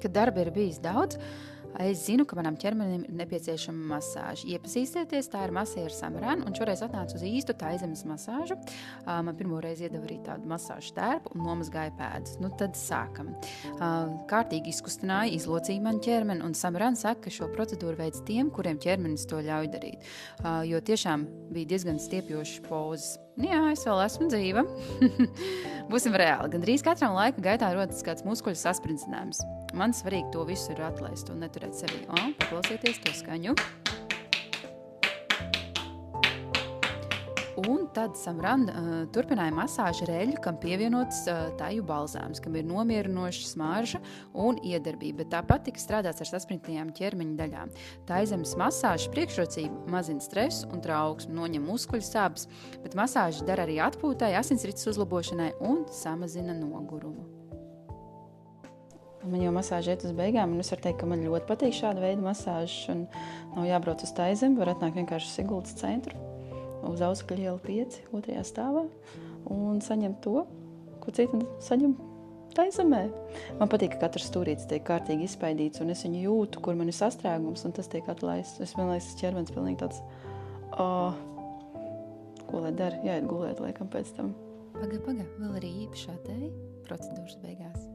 Cik darba ir bijis daudz, es zinu, ka manam ķermenim ir nepieciešama masāža. Iepazīstieties, tā ir masēra Samarana, un šoreiz atnācu uz īstu taizemes masāžu. Man pirmo reizi iedeva arī tādu masāžu tērpu un nomazgāja pēdas. Nu, tad sākam. Kārtīgi izkustināja, izlocīja man ķermeni, un Samarana saka, ka šo procedūru veids tiem, kuriem ķermenis to ļauj darīt. Jo tiešām bija diezgan stiepjošas pozas. Jā, es vēl esmu dzīva. Būsim reāli. Gandrīz katram laika gaitā rodas kāds muskuļu saspringzinājums. Man svarīgi to visu ir atlaist un neturēt sevī. Paklausieties to skaņu. Un tad Samarana turpināja masāžu ar eļļu, kam pievienots taju balzāms, kam ir nomierinoša smarža un iedarbība. Bet tāpat tika strādāts ar saspringtajām ķermeņa daļām. Taizemes masāžas priekšrocība mazina stresu un trauksmi, noņem muskuļu sāpes, bet masāža dara arī atpūtai, asinsrites uzlabošanai un samazina nogurumu. Man jau masāža iet uz beigām, un es varu teikt, ka man ļoti patīk šāda veida masāžas, un nav jābrauc uz Taizemi, var atnākt vienkārši uz Sigultas centru, uz Auskļa iela 5, 2. stāvā, un saņemt to, ko citu saņem Taizemē. Man patīk, ka katrs stūrītis tiek kārtīgi izpaidīts, un es viņu jūtu, kur man ir sastrēgums, un tas tiek atlaists. Man liekas, tas ķermenis pilnīgi tāds, ko lai dara, jāiet gulēt laikam pēc tam. Paga, vēl arī īpašā teja procedūras beigās.